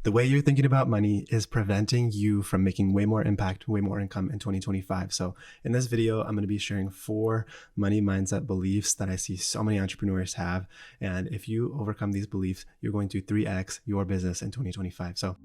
The way you're thinking about money is preventing you from making way more impact, way more income in 2025. So in this video, I'm going to be sharing 4 money mindset beliefs that I see so many entrepreneurs have. And if you overcome these beliefs, you're going to 3x your business in 2025. So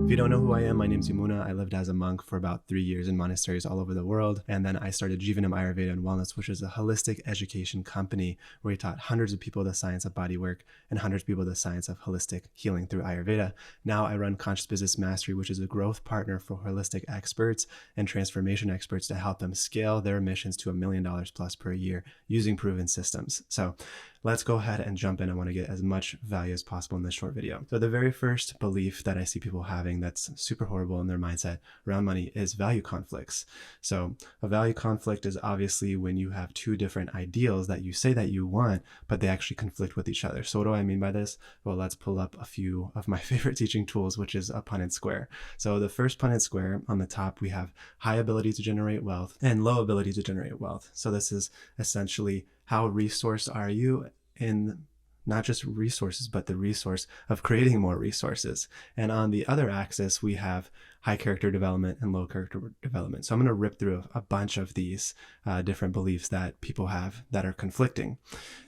if you don't know who I am, my name's Yamuna. I lived as a monk for about 3 years in monasteries all over the world. And then I started Jivanam Ayurveda and Wellness, which is a holistic education company where we taught hundreds of people the science of body work and hundreds of people the science of holistic healing through Ayurveda. Now I run Conscious Business Mastery, which is a growth partner for holistic experts and transformation experts to help them scale their missions to $1 million plus per year using proven systems. So let's go ahead and jump in. I want to get as much value as possible in this short video. So the very first belief that I see people having that's super horrible in their mindset around money is value conflicts. So a value conflict is obviously when you have 2 different ideals that you say that you want, but they actually conflict with each other. So what do I mean by this? Well, let's pull up a few of my favorite teaching tools, which is a Punnett square. So the first Punnett square on the top, we have high ability to generate wealth and low ability to generate wealth. So this is essentially how resourced are you in not just resources, but the resource of creating more resources. And on the other axis, we have high character development and low character development. So I'm going to rip through a bunch of these different beliefs that people have that are conflicting.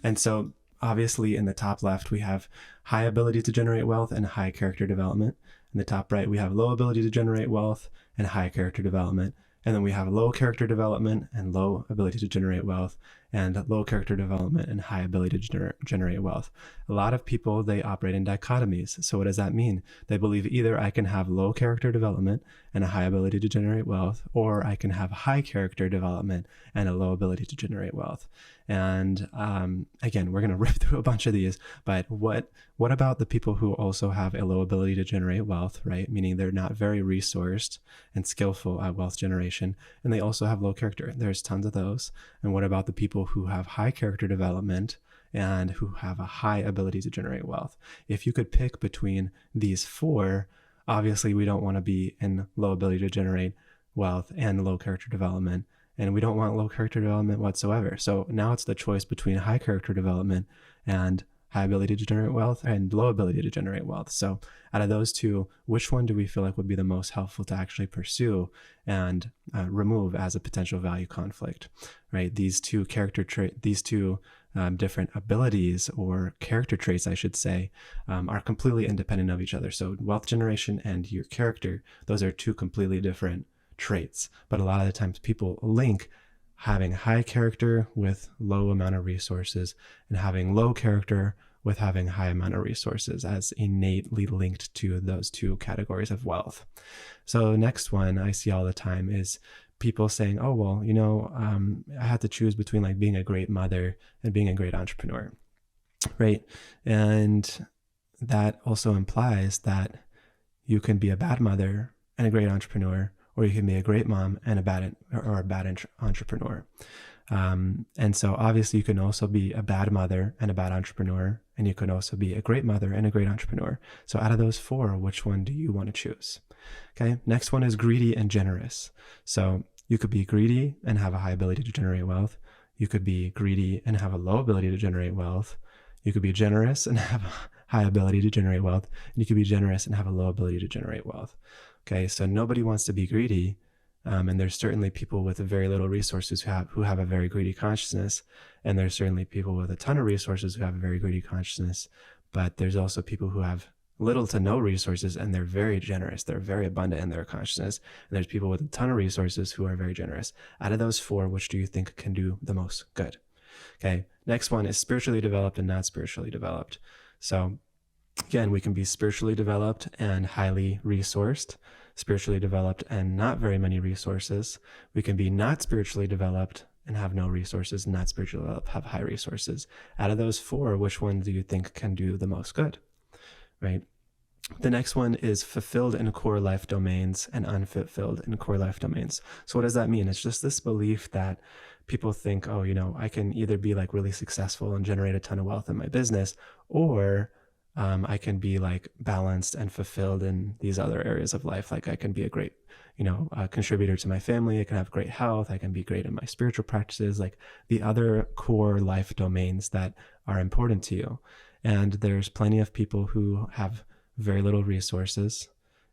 And so obviously in the top left, we have high ability to generate wealth and high character development. In the top right, we have low ability to generate wealth and high character development. And then we have low character development and low ability to generate wealth, and low character development and high ability to generate wealth. A lot of people, they operate in dichotomies. So what does that mean? They believe either I can have low character development and a high ability to generate wealth, or I can have high character development and a low ability to generate wealth. And again, we're going to rip through a bunch of these, but what about the people who also have a low ability to generate wealth, right? Meaning they're not very resourced and skillful at wealth generation, and they also have low character. There's tons of those. And what about the people who have high character development and who have a high ability to generate wealth? If you could pick between these 4, obviously we don't want to be in low ability to generate wealth and low character development. And we don't want low character development whatsoever. So now it's the choice between high character development and high ability to generate wealth and low ability to generate wealth. So out of those 2, which one do we feel like would be the most helpful to actually pursue and remove as a potential value conflict, right? These 2 different abilities or character traits, I should say, are completely independent of each other. So wealth generation and your character, those are 2 completely different traits. But a lot of the times people link having high character with low amount of resources and having low character with having high amount of resources as innately linked to those 2 categories of wealth. So next one I see all the time is people saying, oh, well, I had to choose between like being a great mother and being a great entrepreneur, right? And that also implies that you can be a bad mother and a great entrepreneur, or you can be a great mom and a bad entrepreneur. And so obviously you can also be a bad mother and a bad entrepreneur, and you can also be a great mother and a great entrepreneur. So out of those 4, which one do you want to choose? Okay. Next one is greedy and generous. So you could be greedy and have a high ability to generate wealth. You could be greedy and have a low ability to generate wealth. You could be generous and have a high ability to generate wealth. And you could be generous and have a low ability to generate wealth. Okay, so nobody wants to be greedy, and there's certainly people with very little resources who have a very greedy consciousness, and there's certainly people with a ton of resources who have a very greedy consciousness, but there's also people who have little to no resources and they're very generous, they're very abundant in their consciousness, and there's people with a ton of resources who are very generous. Out of those 4, which do you think can do the most good? Okay, next one is spiritually developed and not spiritually developed. So again, we can be spiritually developed and highly resourced, spiritually developed and not very many resources. We can be not spiritually developed and have no resources, not spiritually developed, have high resources. Out of those 4, which one do you think can do the most good, right? The next one is fulfilled in core life domains and unfulfilled in core life domains. So what does that mean? It's just this belief that people think, oh, I can either be like really successful and generate a ton of wealth in my business, or I can be like balanced and fulfilled in these other areas of life. Like I can be a great, contributor to my family. I can have great health. I can be great in my spiritual practices, like the other core life domains that are important to you. And there's plenty of people who have very little resources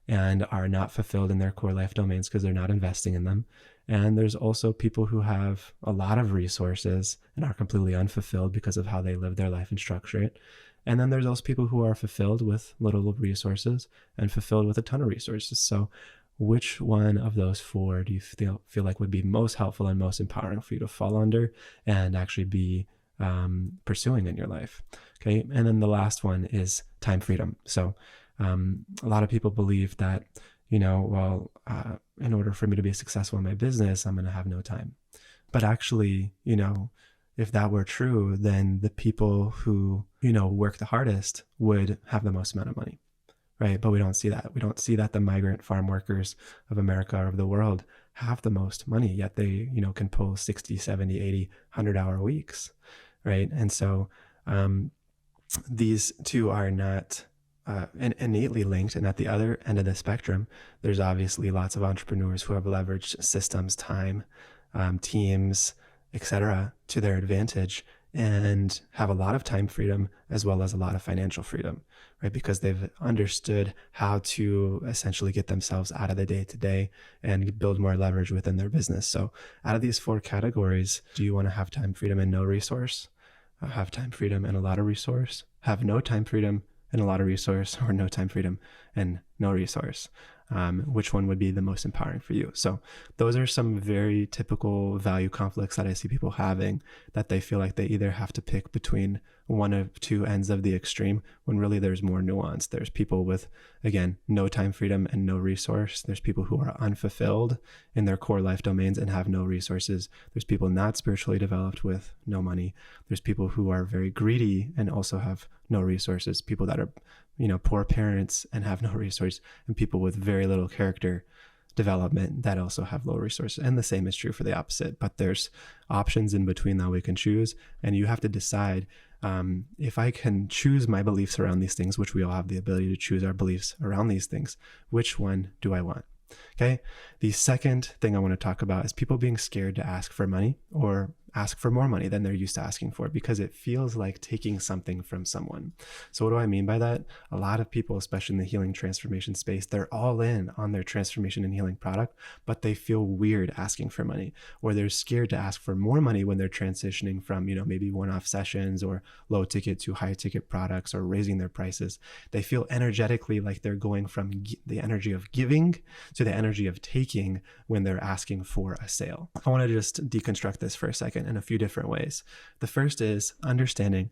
and are not fulfilled in their core life domains because they're not investing in them. And there's also people who have a lot of resources and are completely unfulfilled because of how they live their life and structure it. And then there's also people who are fulfilled with little resources and fulfilled with a ton of resources. So which one of those four do you feel like would be most helpful and most empowering for you to fall under and actually be pursuing in your life? Okay. And then the last one is time freedom. So a lot of people believe that, in order for me to be successful in my business, I'm going to have no time. But actually, if that were true, then the people who, work the hardest would have the most amount of money, right? But we don't see that. We don't see that the migrant farm workers of America or of the world have the most money, yet they, can pull 60, 70, 80, 100-hour weeks, right? And so these two are not innately linked. And at the other end of the spectrum, there's obviously lots of entrepreneurs who have leveraged systems, time, teams, etc., to their advantage and have a lot of time freedom as well as a lot of financial freedom, right? Because they've understood how to essentially get themselves out of the day-to-day and build more leverage within their business. So out of these four categories, do you want to have time freedom and no resource? Have time freedom and a lot of resource? Have no time freedom and a lot of resource, or no time freedom and no resource? Which one would be the most empowering for you? So those are some very typical value conflicts that I see people having, that they feel like they either have to pick between one of two ends of the extreme, when really there's more nuance. There's people with, again, no time freedom and no resource. There's people who are unfulfilled in their core life domains and have no resources. There's people not spiritually developed with no money. There's people who are very greedy and also have no resources. People that are, poor parents and have no resource, and people with very little character development that also have low resources. And the same is true for the opposite, but there's options in between that we can choose. And you have to decide, if I can choose my beliefs around these things, which we all have the ability to choose our beliefs around these things, which one do I want? Okay. The second thing I want to talk about is people being scared to ask for money or ask for more money than they're used to asking for, because it feels like taking something from someone. So what do I mean by that? A lot of people, especially in the healing transformation space, they're all in on their transformation and healing product, but they feel weird asking for money, or they're scared to ask for more money when they're transitioning from, maybe one-off sessions or low ticket to high ticket products, or raising their prices. They feel energetically like they're going from the energy of giving to the energy of taking when they're asking for a sale. I want to just deconstruct this for a second in a few different ways. The first is understanding,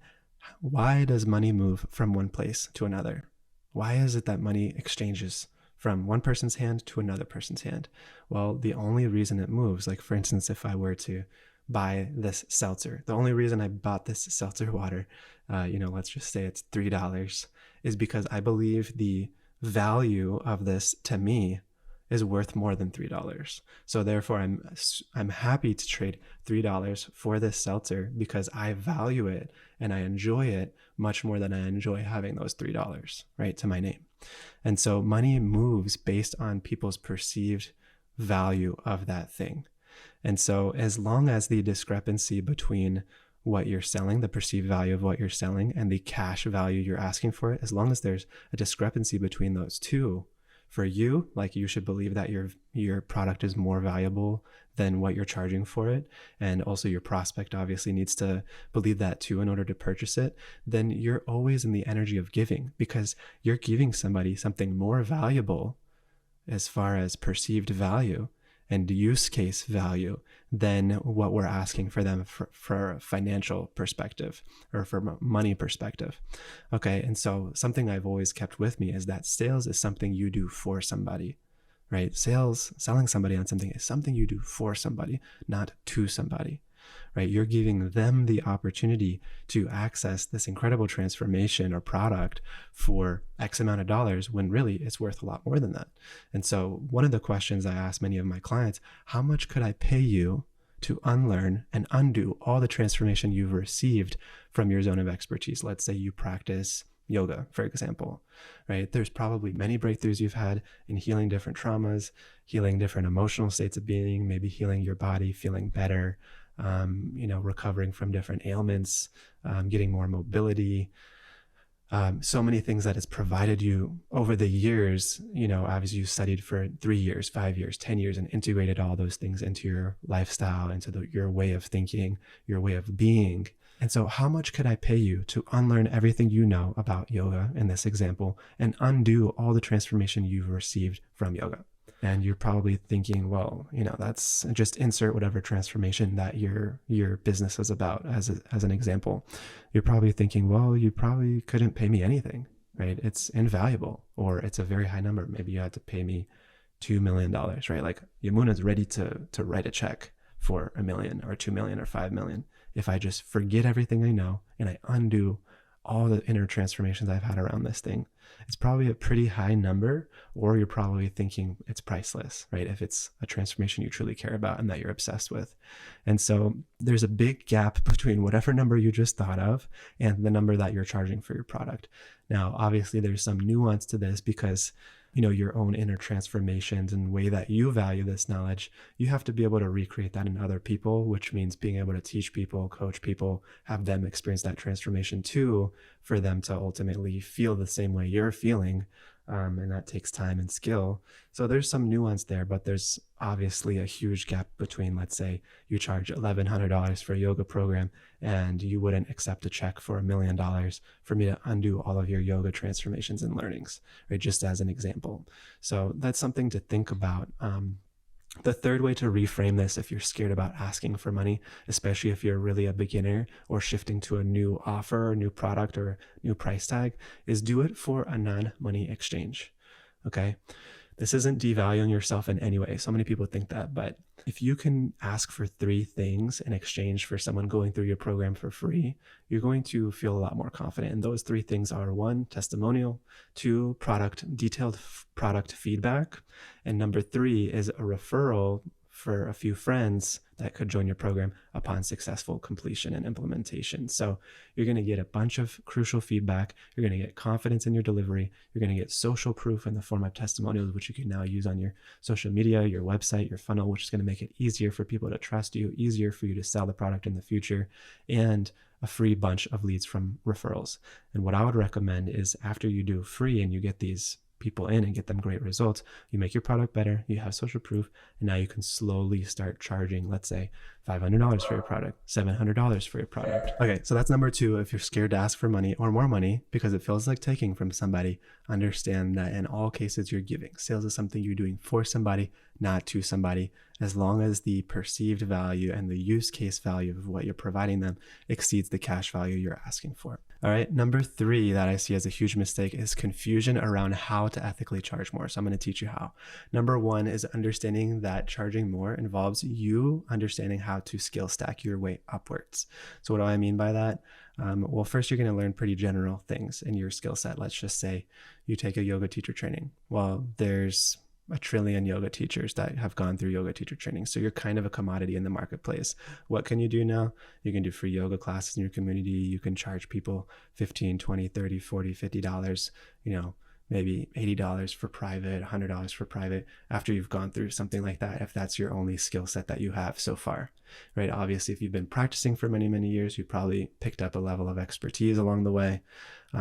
why does money move from one place to another? Why is it that money exchanges from one person's hand to another person's hand? Well, the only reason it moves, like for instance, if I were to buy this seltzer, the only reason I bought this seltzer water, let's just say it's $3, is because I believe the value of this to me is worth more than $3. So therefore I'm happy to trade $3 for this seltzer because I value it and I enjoy it much more than I enjoy having those $3, right, to my name. And so money moves based on people's perceived value of that thing. And so as long as the discrepancy between what you're selling, the perceived value of what you're selling, and the cash value you're asking for it, as long as there's a discrepancy between those two, for you, like you should believe that your product is more valuable than what you're charging for it. And also your prospect obviously needs to believe that too in order to purchase it. Then you're always in the energy of giving, because you're giving somebody something more valuable as far as perceived value and use case value than what we're asking for them for a financial perspective or for money perspective. Okay. And so something I've always kept with me is that sales is something you do for somebody, right? Selling somebody on something is something you do for somebody, not to somebody, right? You're giving them the opportunity to access this incredible transformation or product for X amount of dollars, when really it's worth a lot more than that. And so one of the questions I ask many of my clients, how much could I pay you to unlearn and undo all the transformation you've received from your zone of expertise? Let's say you practice yoga, for example, right? There's probably many breakthroughs you've had in healing different traumas, healing different emotional states of being, maybe healing your body, feeling better, recovering from different ailments, getting more mobility, so many things that it's provided you over the years. Obviously you studied for 3 years, 5 years, 10 years, and integrated all those things into your lifestyle, into your way of thinking, your way of being. And so how much could I pay you to unlearn everything you know about yoga in this example and undo all the transformation you've received from yoga? And you're probably thinking, well, that's just insert whatever transformation that your business is about as an example. You're probably thinking, well, you probably couldn't pay me anything, right? It's invaluable, or it's a very high number. Maybe you had to pay me $2 million, right? Like Yamuna's ready to write a check for $1 million or $2 million or $5 million. If I just forget everything I know and I undo all the inner transformations I've had around this thing, it's probably a pretty high number, or you're probably thinking it's priceless, right? If it's a transformation you truly care about and that you're obsessed with. And so there's a big gap between whatever number you just thought of and the number that you're charging for your product. Now, obviously there's some nuance to this because your own inner transformations and way that you value this knowledge, you have to be able to recreate that in other people, which means being able to teach people, coach people, have them experience that transformation too, for them to ultimately feel the same way you're feeling. And that takes time and skill. So there's some nuance there, but there's obviously a huge gap between, let's say you charge $1,100 for a yoga program and you wouldn't accept a check for $1 million for me to undo all of your yoga transformations and learnings, right? Just as an example. So that's something to think about. The third way to reframe this, if you're scared about asking for money, especially if you're really a beginner or shifting to a new offer or new product or new price tag, is do it for a non-money exchange. Okay. This isn't devaluing yourself in any way. So many people think that, but if you can ask for 3 things in exchange for someone going through your program for free, you're going to feel a lot more confident. And those 3 things are 1, testimonial, 2, detailed product feedback. And number 3 is a referral for a few friends that could join your program upon successful completion and implementation. So you're going to get a bunch of crucial feedback. You're going to get confidence in your delivery. You're going to get social proof in the form of testimonials, which you can now use on your social media, your website, your funnel, which is going to make it easier for people to trust you, easier for you to sell the product in the future, and a free bunch of leads from referrals. And what I would recommend is after you do free and you get these people in and get them great results, you make your product better, you have social proof, and now you can slowly start charging, let's say $500 for your product, $700 for your product. Okay, so that's number 2. If you're scared to ask for money or more money because it feels like taking from somebody, understand that in all cases you're giving. Sales is something you're doing for somebody, not to somebody, as long as the perceived value and the use case value of what you're providing them exceeds the cash value you're asking for. All right, number 3 that I see as a huge mistake is confusion around how to ethically charge more. So I'm going to teach you how. Number 1 is understanding that charging more involves you understanding how to skill stack your way upwards. So what do I mean by that? Well, first you're going to learn pretty general things in your skill set. Let's just say you take a yoga teacher training. Well, there's a trillion yoga teachers that have gone through yoga teacher training. So you're kind of a commodity in the marketplace. What can you do now? You can do free yoga classes in your community. You can charge people $15, $20, $30, $40, $50, maybe $80 for private, $100 for private after you've gone through something like that, if that's your only skill set that you have so far, right? Obviously, if you've been practicing for many, many years, you probably picked up a level of expertise along the way,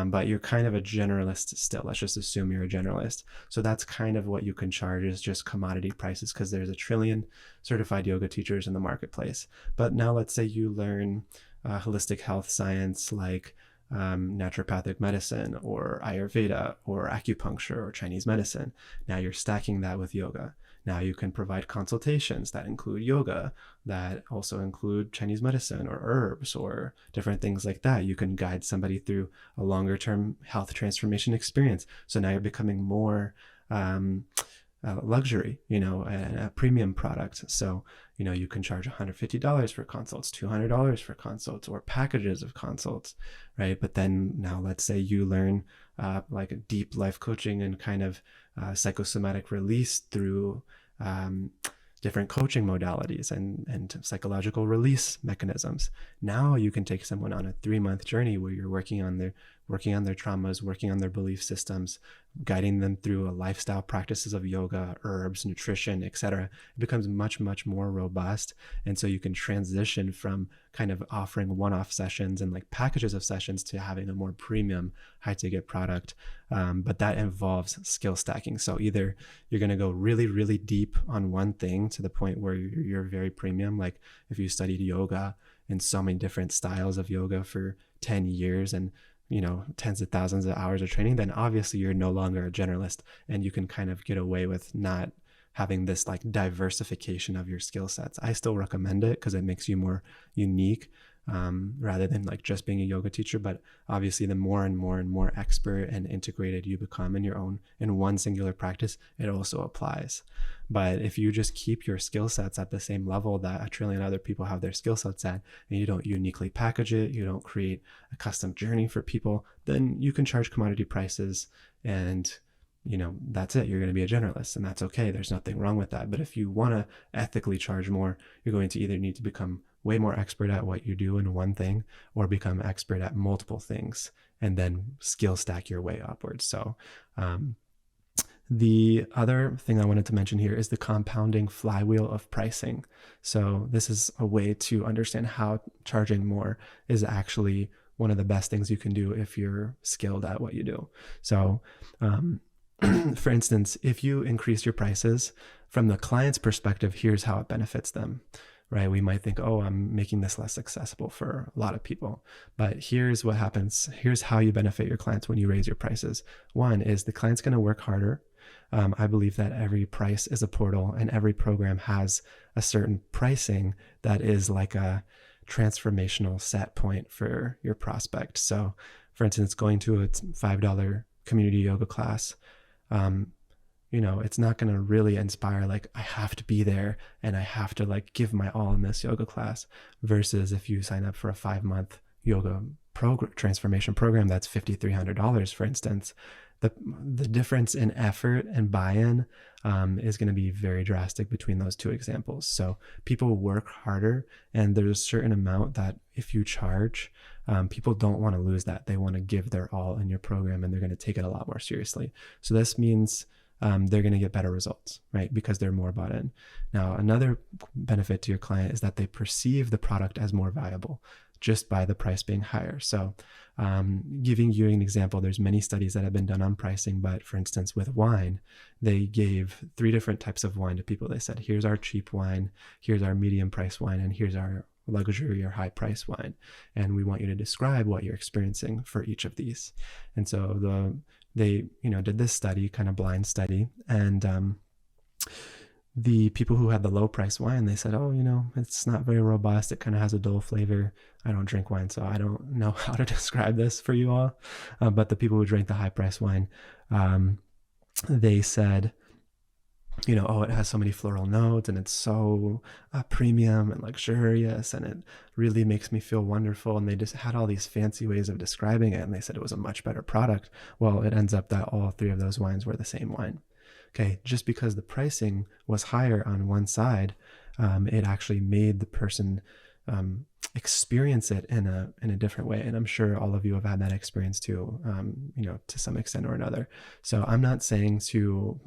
but you're kind of a generalist still. Let's just assume you're a generalist. So that's kind of what you can charge, is just commodity prices, because there's a trillion certified yoga teachers in the marketplace. But now let's say you learn holistic health science like naturopathic medicine or Ayurveda or acupuncture or Chinese medicine. Now you're stacking that with yoga. Now you can provide consultations that include yoga, that also include Chinese medicine or herbs or different things like that. You can guide somebody through a longer term health transformation experience. So now you're becoming more luxury, a premium product. So, you can charge $150 for consults, $200 for consults, or packages of consults, right? But then now let's say you learn like a deep life coaching and kind of psychosomatic release through different coaching modalities and psychological release mechanisms. Now you can take someone on a 3-month journey where you're working on their traumas, working on their belief systems, guiding them through a lifestyle practices of yoga, herbs, nutrition, etc. It becomes much, much more robust. And so you can transition from kind of offering one-off sessions and like packages of sessions to having a more premium high ticket product. But that involves skill stacking. So either you're going to go really, really deep on one thing to the point where you're very premium. Like if you studied yoga and so many different styles of yoga for 10 years and tens of thousands of hours of training, then obviously you're no longer a generalist, and you can kind of get away with not having this like diversification of your skill sets. I still recommend it because it makes you more unique, rather than like just being a yoga teacher. But obviously the more and more expert and integrated you become in one singular practice, it also applies. But if you just keep your skill sets at the same level that a trillion other people have their skill sets at, and you don't uniquely package it, you don't create a custom journey for people, then you can charge commodity prices, and that's it. You're going to be a generalist, and that's okay. There's nothing wrong with that. But if you want to ethically charge more, you're going to either need to become way more expert at what you do in one thing, or become expert at multiple things and then skill stack your way upwards. So the other thing I wanted to mention here is the compounding flywheel of pricing. So this is a way to understand how charging more is actually one of the best things you can do if you're skilled at what you do. So for instance, if you increase your prices from the client's perspective, here's how it benefits them, right? We might think, oh, I'm making this less accessible for a lot of people. But here's what happens. Here's how you benefit your clients when you raise your prices. One is the client's going to work harder. I believe that every price is a portal, and every program has a certain pricing that is like a transformational set point for your prospect. So for instance, going to a $5 community yoga class, it's not going to really inspire like, I have to be there and I have to like give my all in this yoga class, versus if you sign up for a 5-month yoga transformation program that's $5,300, for instance, the difference in effort and buy-in is going to be very drastic between those two examples. So people work harder, and there's a certain amount that if you charge, people don't want to lose that. They want to give their all in your program, and they're going to take it a lot more seriously. So this means they're going to get better results, right? Because they're more bought in. Now, another benefit to your client is that they perceive the product as more valuable just by the price being higher. So giving you an example, there's many studies that have been done on pricing, but for instance, with wine, they gave 3 different types of wine to people. They said, here's our cheap wine, here's our medium price wine, and here's our luxury or high price wine. And we want you to describe what you're experiencing for each of these. And so they did this study, kind of blind study, and the people who had the low price wine, they said, oh, it's not very robust. It kind of has a dull flavor. I don't drink wine, so I don't know how to describe this for you all. But the people who drank the high price wine, they said, oh, it has so many floral notes, and it's so premium and luxurious, and it really makes me feel wonderful. And they just had all these fancy ways of describing it, and they said it was a much better product. Well, it ends up that all 3 of those wines were the same wine. Okay, just because the pricing was higher on one side, it actually made the person experience it in a different way. And I'm sure all of you have had that experience too, to some extent or another. So I'm not saying to,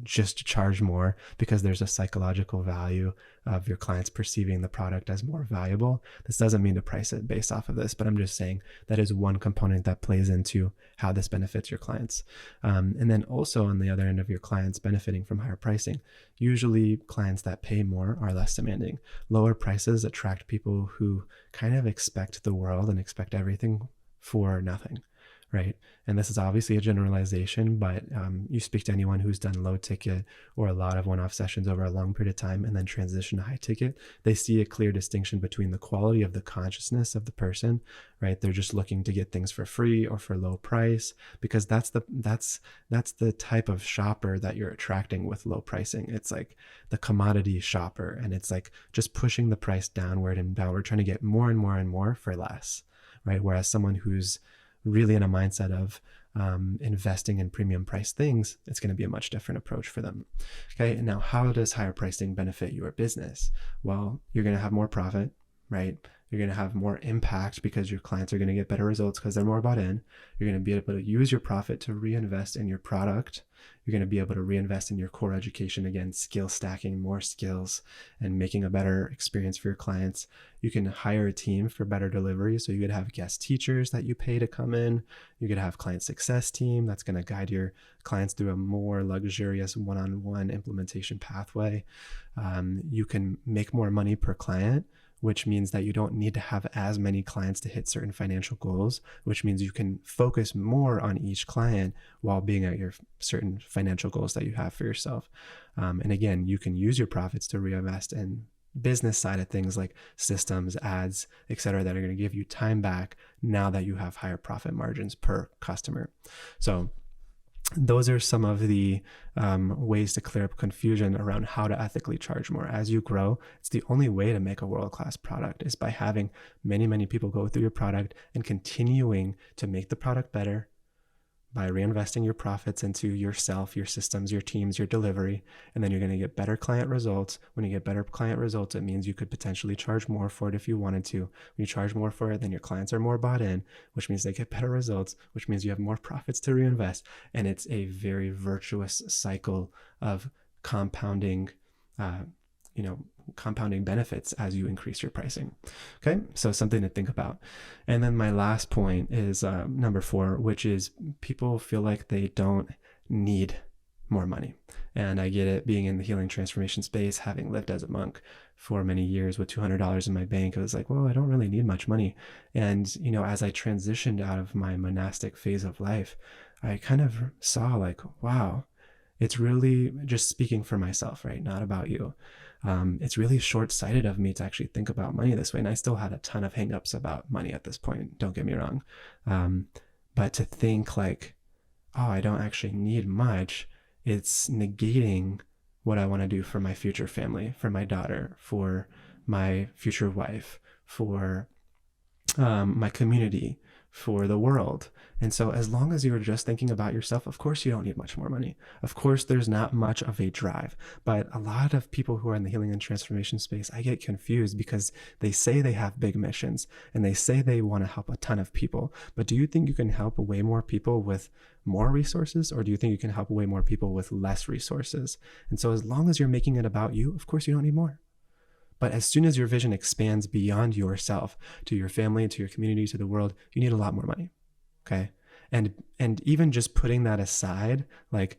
just charge more because there's a psychological value of your clients perceiving the product as more valuable. This doesn't mean to price it based off of this, but I'm just saying that is one component that plays into how this benefits your clients. And then also on the other end of your clients benefiting from higher pricing, usually clients that pay more are less demanding. Lower prices attract people who kind of expect the world and expect everything for nothing, right? And this is obviously a generalization, but you speak to anyone who's done low ticket or a lot of one-off sessions over a long period of time and then transition to high ticket, they see a clear distinction between the quality of the consciousness of the person, right? They're just looking to get things for free or for low price, because that's the type of shopper that you're attracting with low pricing. It's like the commodity shopper, and it's like just pushing the price downward and downward, trying to get more and more and more for less, right? Whereas someone who's really in a mindset of, investing in premium price things, it's going to be a much different approach for them. Okay. And now, how does higher pricing benefit your business? Well, you're going to have more profit, right? You're going to have more impact because your clients are going to get better results because they're more bought in. You're going to be able to use your profit to reinvest in your product. You're going to be able to reinvest in your core education, again, skill stacking, more skills, and making a better experience for your clients. You can hire a team for better delivery. So you could have guest teachers that you pay to come in. You could have client success team that's going to guide your clients through a more luxurious one-on-one implementation pathway. You can make more money per client, which means that you don't need to have as many clients to hit certain financial goals, which means you can focus more on each client while being at your certain financial goals that you have for yourself. And again, you can use your profits to reinvest in business side of things like systems, ads, et cetera, that are going to give you time back now that you have higher profit margins per customer. So those are some of the ways to clear up confusion around how to ethically charge more. As you grow, it's the only way to make a world-class product is by having many, many people go through your product and continuing to make the product better by reinvesting your profits into yourself, your systems, your teams, your delivery, and then you're going to get better client results. When you get better client results, it means you could potentially charge more for it if you wanted to. When you charge more for it, then your clients are more bought in, which means they get better results, which means you have more profits to reinvest. And it's a very virtuous cycle of compounding, compounding benefits as you increase your pricing. Okay, so something to think about. And then my last point is number 4, which is people feel like they don't need more money. And I get it, being in the healing transformation space, having lived as a monk for many years with $200 in my bank, I was like, well, I don't really need much money. And, as I transitioned out of my monastic phase of life, I kind of saw like, wow, it's really, just speaking for myself, right? Not about you. It's really short-sighted of me to actually think about money this way. And I still had a ton of hangups about money at this point, don't get me wrong. But to think like, oh, I don't actually need much, it's negating what I want to do for my future family, for my daughter, for my future wife, for my community, for the world. And so as long as you're just thinking about yourself, of course you don't need much more money. Of course there's not much of a drive. But a lot of people who are in the healing and transformation space, I get confused because they say they have big missions and they say they want to help a ton of people. But do you think you can help way more people with more resources, or do you think you can help way more people with less resources? And so as long as you're making it about you, of course you don't need more. But as soon as your vision expands beyond yourself to your family, to your community, to the world, you need a lot more money. Okay. And even just putting that aside, like,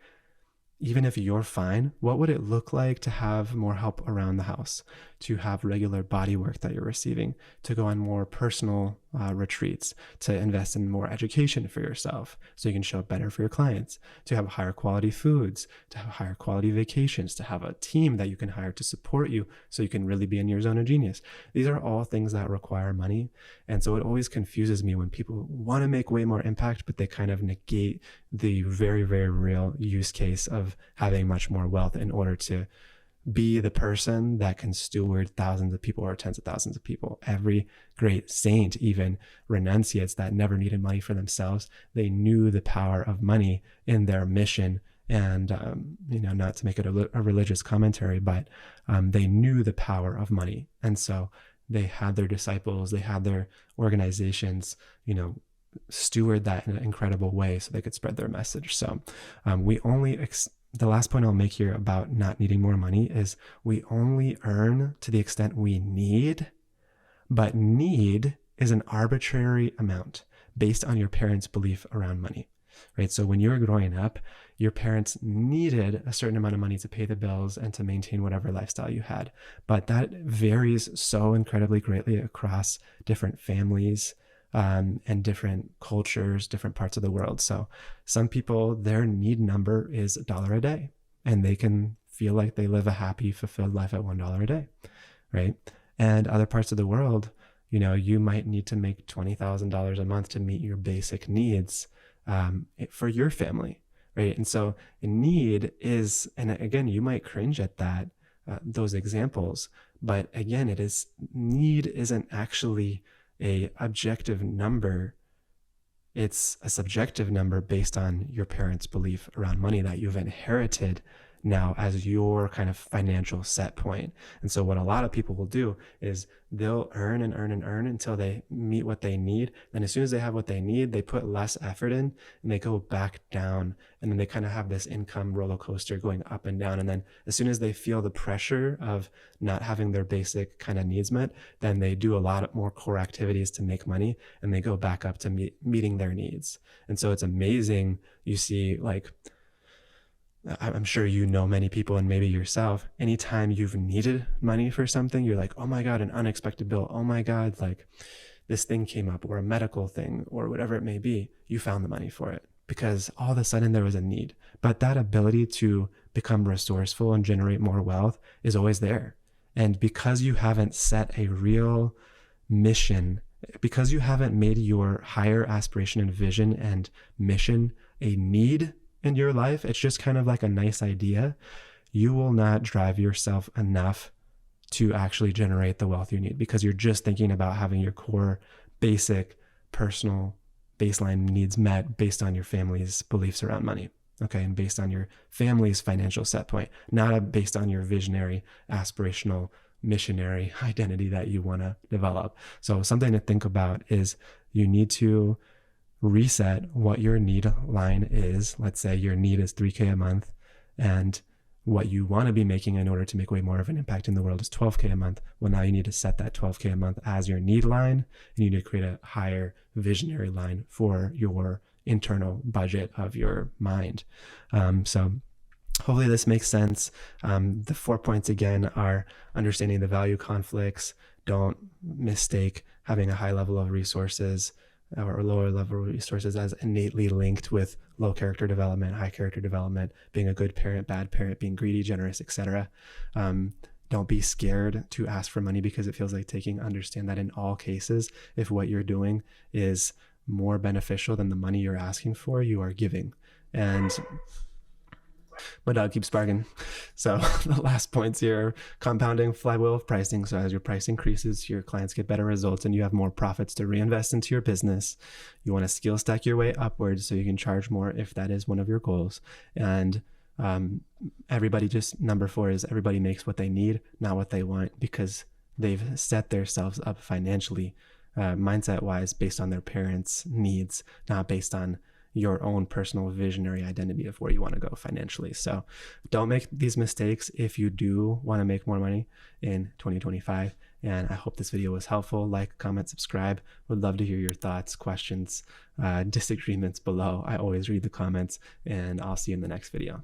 even if you're fine, what would it look like to have more help around the house, to have regular body work that you're receiving, to go on more personal retreats, to invest in more education for yourself so you can show up better for your clients, to have higher quality foods, to have higher quality vacations, to have a team that you can hire to support you so you can really be in your zone of genius. These are all things that require money. And so it always confuses me when people want to make way more impact, but they kind of negate the very, very real use case of having much more wealth in order to be the person that can steward thousands of people or tens of thousands of people. Every great saint, even renunciates that never needed money for themselves. They knew the power of money in their mission. And, not to make it a religious commentary, but they knew the power of money. And so they had their disciples, they had their organizations, steward that in an incredible way so they could spread their message. So the last point I'll make here about not needing more money is we only earn to the extent we need, but need is an arbitrary amount based on your parents' belief around money, right? So when you were growing up, your parents needed a certain amount of money to pay the bills and to maintain whatever lifestyle you had. But that varies so incredibly greatly across different families, and different cultures, different parts of the world. So some people, their need number is $1 a day, and they can feel like they live a happy, fulfilled life at $1 a day, right? And other parts of the world, you might need to make $20,000 a month to meet your basic needs for your family, right? And so need is, and again, you might cringe at that, those examples, but again, need isn't actually a objective number It's a subjective number based on your parents' belief around money that you've inherited now as your kind of financial set point. And so what a lot of people will do is they'll earn and earn and earn until they meet what they need. And as soon as they have what they need, they put less effort in and they go back down. And then they kind of have this income roller coaster going up and down. And then as soon as they feel the pressure of not having their basic kind of needs met, then they do a lot more core activities to make money and they go back up to meeting their needs. And so it's amazing. You see, like, I'm sure you know many people and maybe yourself, anytime you've needed money for something, you're like, oh my God, an unexpected bill. Oh my God, like this thing came up, or a medical thing, or whatever it may be. You found the money for it because all of a sudden there was a need. But that ability to become resourceful and generate more wealth is always there. And because you haven't set a real mission, because you haven't made your higher aspiration and vision and mission a need in your life, it's just kind of like a nice idea, you will not drive yourself enough to actually generate the wealth you need, because you're just thinking about having your core basic personal baseline needs met based on your family's beliefs around money. Okay. And based on your family's financial set point, not based on your visionary, aspirational, missionary identity that you want to develop. So something to think about is you need to reset what your need line is. Let's say your need is $3K a month, and what you want to be making in order to make way more of an impact in the world is $12K a month. Well, now you need to set that $12K a month as your need line, and you need to create a higher visionary line for your internal budget of your mind. So hopefully this makes sense. The 4 points again are understanding the value conflicts. Don't mistake having a high level of resources or lower level resources as innately linked with low character development, high character development, being a good parent, bad parent, being greedy, generous, etc. Don't be scared to ask for money because it feels like taking. Understand that in all cases, if what you're doing is more beneficial than the money you're asking for, you are giving. And my dog keeps barking. So the last points here, compounding flywheel of pricing. So as your price increases, your clients get better results and you have more profits to reinvest into your business. You want to skill stack your way upwards so you can charge more if that is one of your goals. And everybody, just number 4 is everybody makes what they need, not what they want, because they've set themselves up financially, mindset wise, based on their parents' needs, not based on your own personal visionary identity of where you want to go financially. So don't make these mistakes if you do want to make more money in 2025. And I hope this video was helpful. Like, comment, subscribe. Would love to hear your thoughts, questions, disagreements below. I always read the comments, and I'll see you in the next video.